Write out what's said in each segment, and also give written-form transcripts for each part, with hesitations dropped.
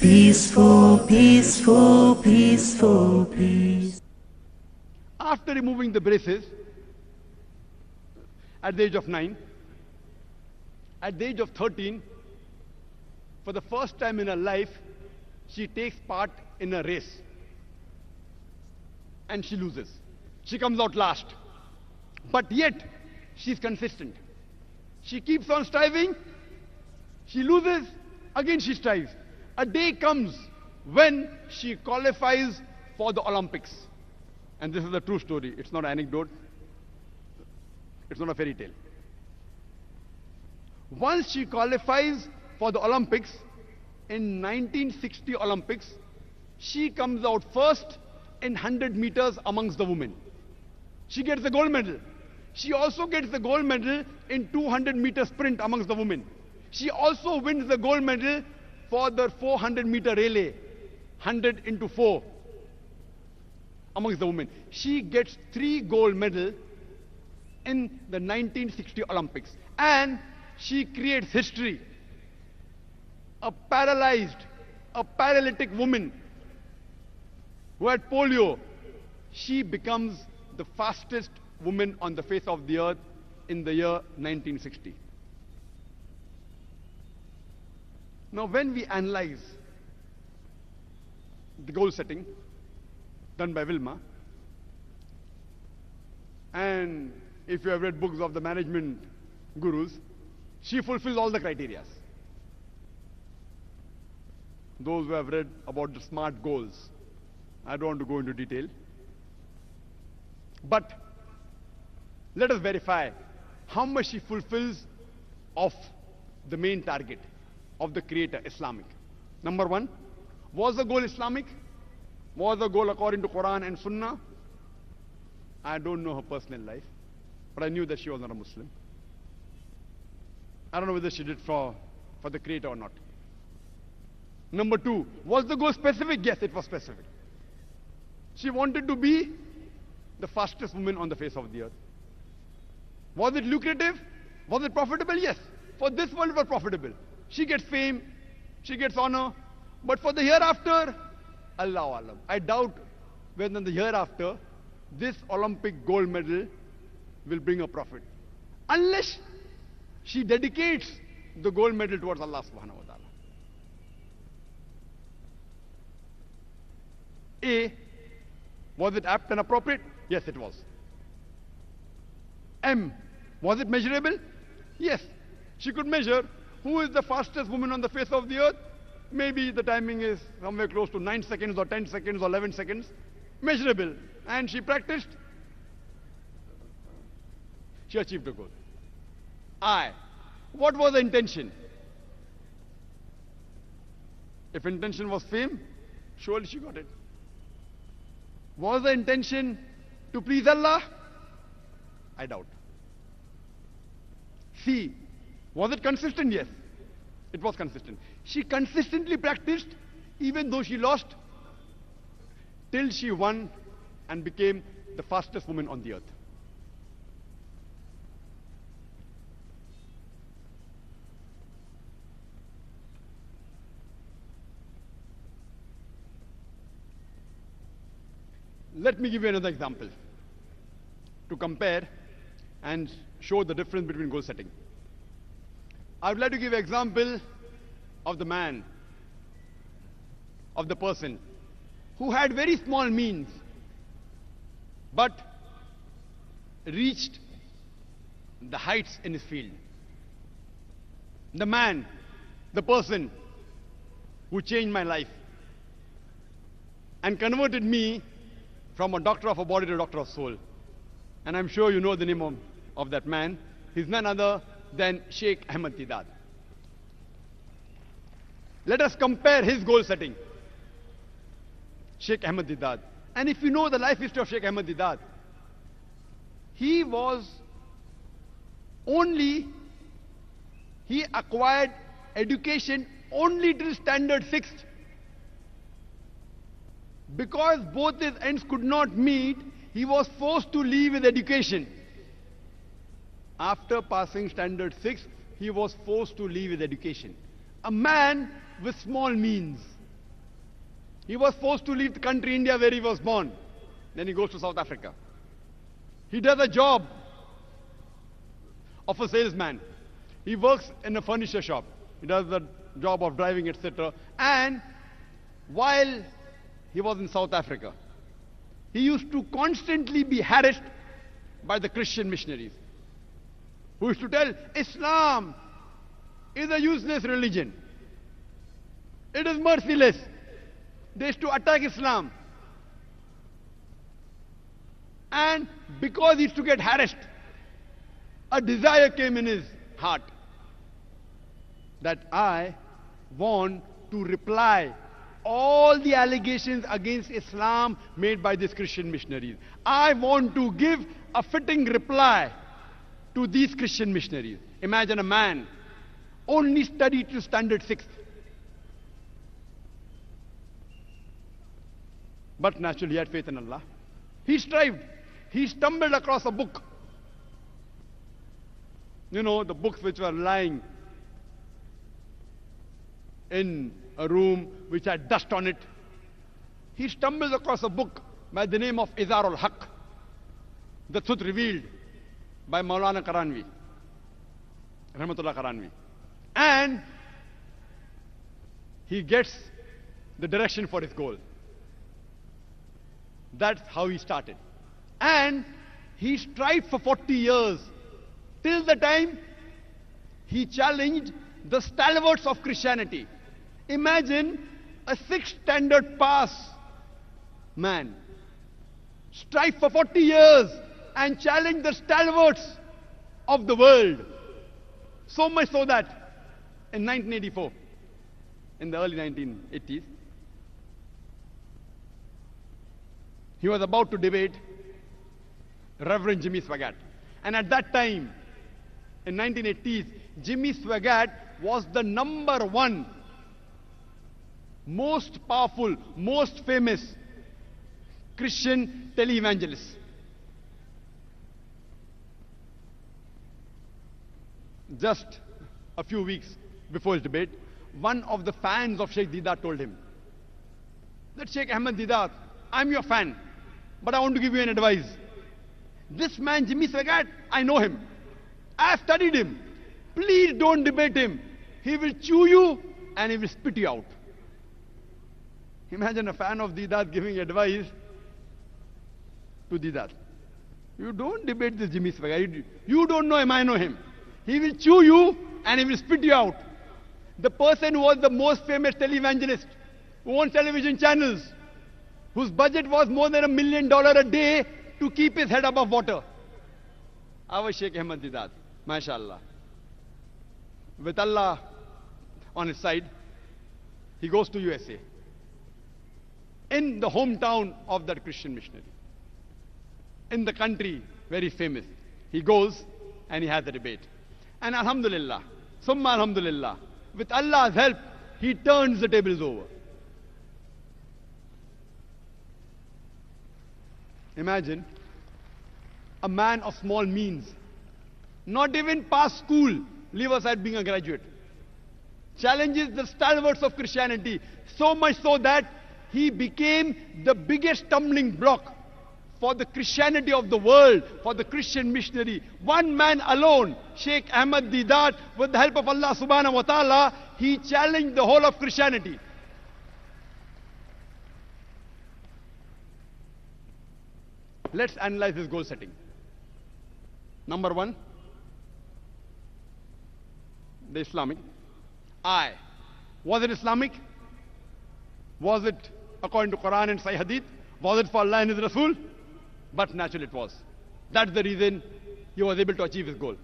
Peaceful, peaceful, peaceful, peace. After removing the braces, at the age of 9, at the age of 13, for the first time in her life, she takes part in a race. And she loses. She comes out last. But yet, she's consistent. She keeps on striving. She loses. Again she strives. A day comes when she qualifies for the Olympics. And this is a true story. It's not an anecdote. It's not a fairy tale. Once she qualifies for the Olympics, in 1960 Olympics, she comes out first in 100 meters amongst the women. She gets the gold medal. She also gets the gold medal in 200 meter sprint amongst the women. She also wins the gold medal for the 400 meter relay, 100 into 4 amongst the women. She gets 3 gold medals in the 1960 Olympics. And she creates history. A paralyzed, a paralytic woman who had polio, she becomes the fastest woman on the face of the earth in the year 1960. Now when we analyze the goal setting done by Wilma, and if you have read books of the management gurus, she fulfills all the criteria. Those who have read about the SMART goals, I don't want to go into detail. But let us verify how much she fulfills of the main target of the creator, Islamic. Number 1, was the goal Islamic? Was the goal according to Quran and Sunnah? I don't know her personal life, but I knew that she was not a Muslim. I don't know whether she did for the creator or not. Number 2, was the goal specific? Yes, it was specific. She wanted to be the fastest woman on the face of the earth. Was it lucrative? Was it profitable? Yes. For this world it was profitable. She gets fame, she gets honor, but for the hereafter, Allahu Alam. I doubt whether in the hereafter, this Olympic gold medal will bring a profit. Unless she dedicates the gold medal towards Allah subhanahu wa ta'ala. A, was it apt and appropriate? Yes, it was. M, was it measurable? Yes, she could measure who is the fastest woman on the face of the earth. Maybe the timing is somewhere close to 9 seconds or 10 seconds or 11 seconds. Measurable. And she practiced. She achieved the goal. I, what was the intention? If intention was fame, surely she got it. Was the intention to please Allah? I doubt. C, was it consistent? Yes, it was consistent. She consistently practiced even though she lost, till she won and became the fastest woman on the earth. Let me give you another example to compare and show the difference between goal setting. I would like to give an example of the man, of the person who had very small means but reached the heights in his field. The man, the person who changed my life and converted me from a doctor of a body to a doctor of soul. And I'm sure you know the name of that man. He's none other than Sheikh Ahmad Deedat. Let us compare his goal setting. Sheikh Ahmad Deedat. And if you know the life history of Sheikh Ahmad Deedat, he acquired education only till standard 6th. Because both his ends could not meet, he was forced to leave his education. After passing standard 6, he was forced to leave his education. A man with small means, He was forced to leave the country India where he was born. Then he goes to South Africa. He does a job of a salesman. He works in a furniture shop. He does the job of driving, etc. And while he was in South Africa, he used to constantly be harassed by the Christian missionaries, who used to tell, Islam is a useless religion. It is merciless. They used to attack Islam. And because he used to get harassed, a desire came in his heart that I want to reply all the allegations against Islam made by these Christian missionaries. I want to give a fitting reply to these Christian missionaries. Imagine a man only studied to standard 6th. But naturally he had faith in Allah. He strived. He stumbled across a book. You know, the books which were lying in a room which had dust on it. He stumbles across a book by the name of Izar al-Haq, the truth revealed by Maulana Karanvi, Rahmatullah Karanvi. And he gets the direction for his goal. That's how he started. And he strived for 40 years, till the time he challenged the stalwarts of Christianity. Imagine a 6th standard pass man strive for 40 years and challenge the stalwarts of the world. So much so that in 1984, in the early 1980s, he was about to debate Reverend Jimmy Swaggart. And at that time, in 1980s, Jimmy Swaggart was the #1 most powerful, most famous Christian televangelist. Just a few weeks before his debate, one of the fans of Sheikh Deedat told him that, Sheikh Ahmed Deedat, I'm your fan, but I want to give you an advice. This man, Jimmy Swaggart, I know him. I have studied him. Please don't debate him. He will chew you and he will spit you out. Imagine a fan of Deedat giving advice to Deedat. You don't debate this Jimmy Swaggart. You don't know him, I know him. He will chew you and he will spit you out. The person who was the most famous televangelist, who owns television channels, whose budget was more than $1 million a day to keep his head above water. Our Sheikh Ahmed Deedat, mashallah. With Allah on his side, he goes to USA. In the hometown of that Christian missionary. In the country very famous. He goes and he has a debate. And alhamdulillah, summa alhamdulillah, with Allah's help, he turns the tables over. Imagine a man of small means, not even past school, leave aside being a graduate, challenges the stalwarts of Christianity, so much so that he became the biggest stumbling block for the Christianity of the world, for the Christian missionary. One man alone, Sheikh Ahmed Deedat, with the help of Allah subhanahu wa ta'ala, he challenged the whole of Christianity. Let's analyze his goal setting. Number 1, the Islamic. Was it Islamic? Was it according to Quran and Sahih Hadith? Was it for Allah and His Rasul? But naturally it was. That's the reason he was able to achieve his goal.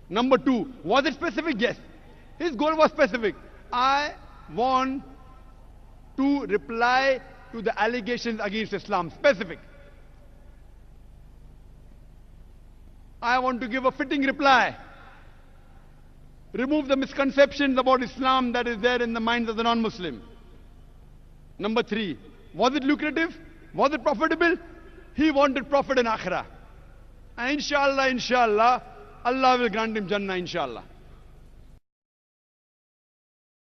Number 2, was it specific? Yes. His goal was specific. I want to reply to the allegations against Islam. Specific. I want to give a fitting reply. Remove the misconceptions about Islam that is there in the minds of the non-Muslim. Number 3, was it lucrative? Was it profitable? He wanted profit in Akhirah. And inshallah, Allah will grant him Jannah, inshallah.